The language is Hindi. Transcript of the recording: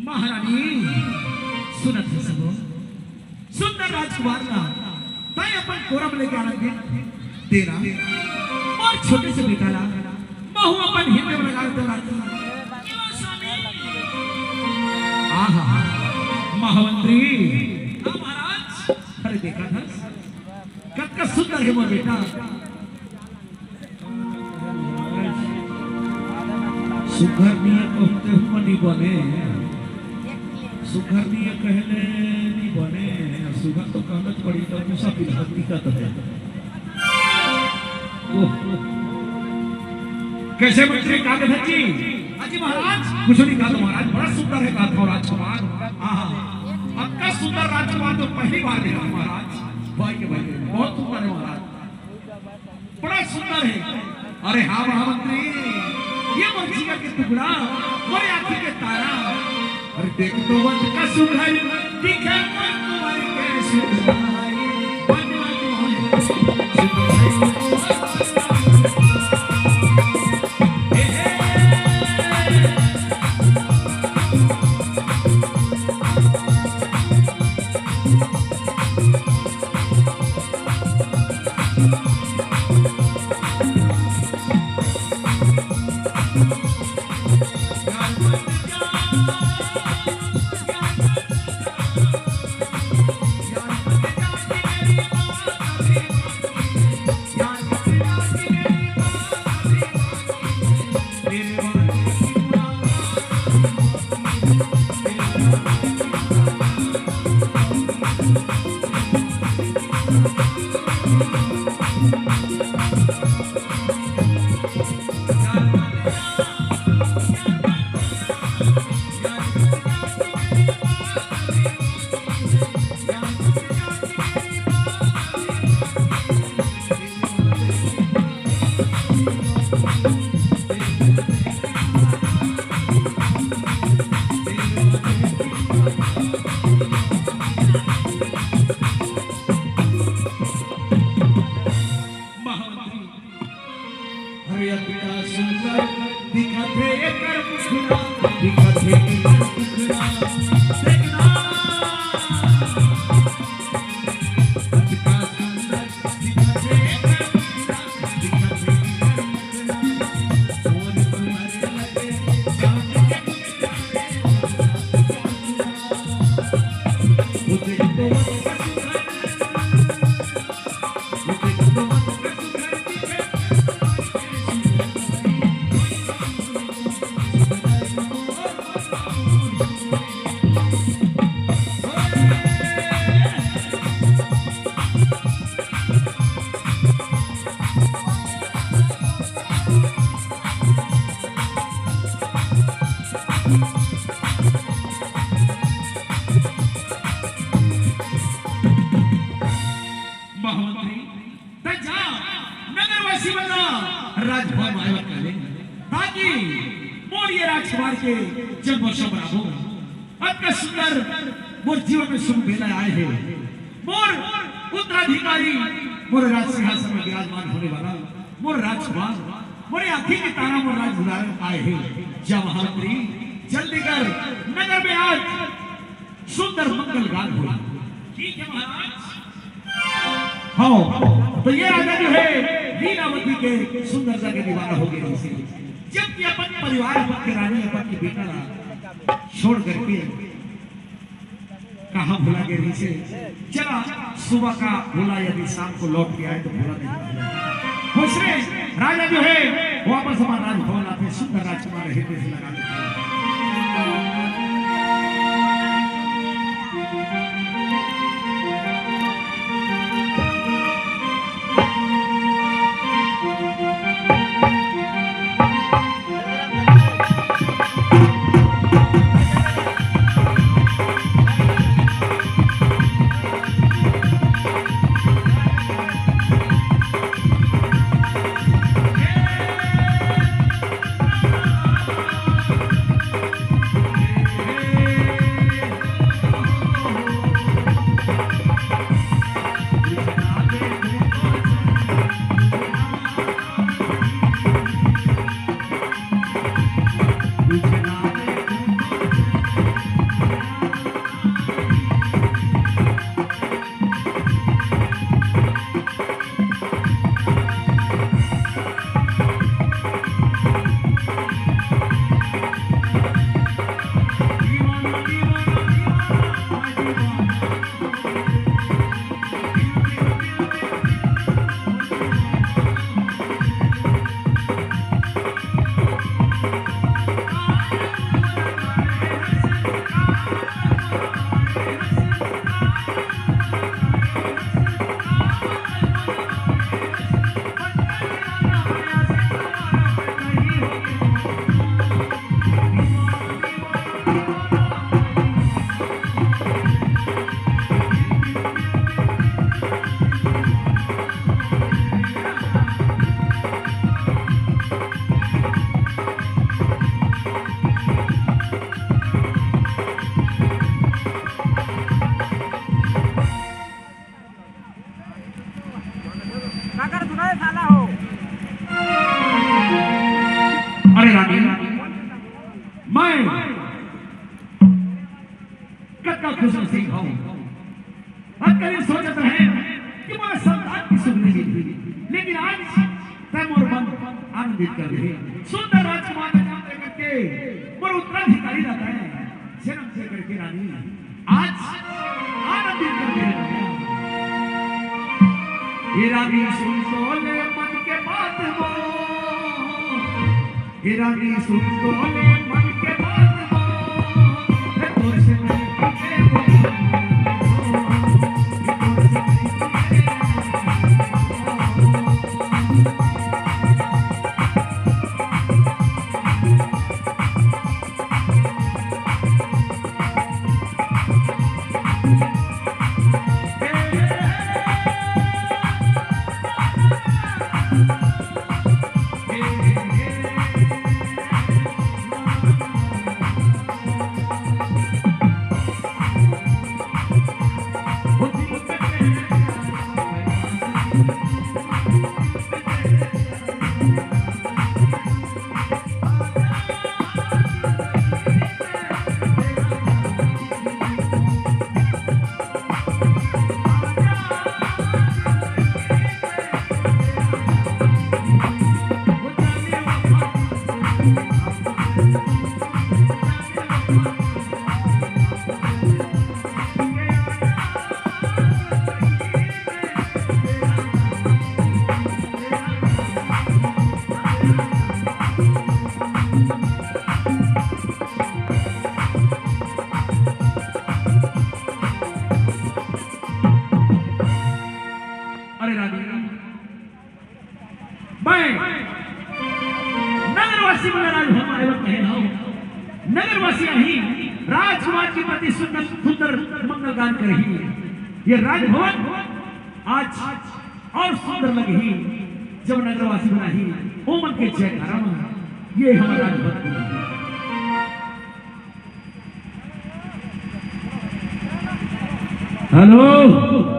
महारानी सुनत है सब सुंदर राजकुमार का ताई अपन कोरम लेके आना तेरा और छोटे से बेटा ला महू अपन हिंदे में लगा दे आहा महामंत्री महाराज अरे देखा था कितना सुंदर है मोर बेटा सुघर निया कहते मनी बने सुघर निया कहले नहीं बने सुघर तो कहना पड़ी तो दूसरा पिलहती का तो है कैसे मंत्री कागे धज्जी अजी महाराज कुछ नहीं कहा महाराज बड़ा सुंदर है कहा राजकुमार आपका सुंदर राजकुमार तो पहली बार देखा महाराज भाई के भाई बहुत सुंदर है महाराज बड़ा सुंदर है अरे हाँ महामंत्री ये मर्जिया के टुकड़ा मेरे आंखों के तारा अरे देख तो वंश का सुघर दिखे तुम्हारी कैसी सुनाई बनवा राजकुमार के जन्म वर्ष बराबर अत्य सुंदर मोर जीवन में शुभ बेला आए हैं मोर उत्तराधिकारी मोर राज सिंहासन में विराजमान होने वाला मोर राजकुमार मोरे आंखें के तारा मोर राज दुलार आए हैं जब महामंत्री जल्दी कर नगर में आज सुंदर मंगल गान हो ठीक है महाराज हाँ तो ये राजा जो है लीलावती के सुंदरता के दीवाना हो गए जबकि अपन परिवार अपन के रानी अपन की बेटा छोड़ करके कहा भुला गए से चला सुबह का भूला यदि शाम को लौट के आए तो भूला नहीं दूसरे राजा जो है वापस हमारा राजभवन आते सुंदर राजकुमार हृदय से लगा देते अरे रानी मैं कत्ता खुश नसीब हूं कभी सोचत रहे कि मोर संतान की सुख नहीं थी लेकिन आज तय मोर मन आनंदित कर रहे सुंदर राजकुमार का नाम लेकर के मोर उत्तराधिकारी रहता है जन्म से करके रानी आज आनंदित कर रहे ये रानी सुन सोले मन के बात हो ये रानी सुन सोले मन के बात हो तोर से नगरवासी ही राजकुमार के प्रति सुंदर सुंदर मंगल गान कर रही ये राजभवन आज और सुंदर लगे ही जब नगरवासी बना ही ओमन के जयकारा ये हमारा राजभवन हेलो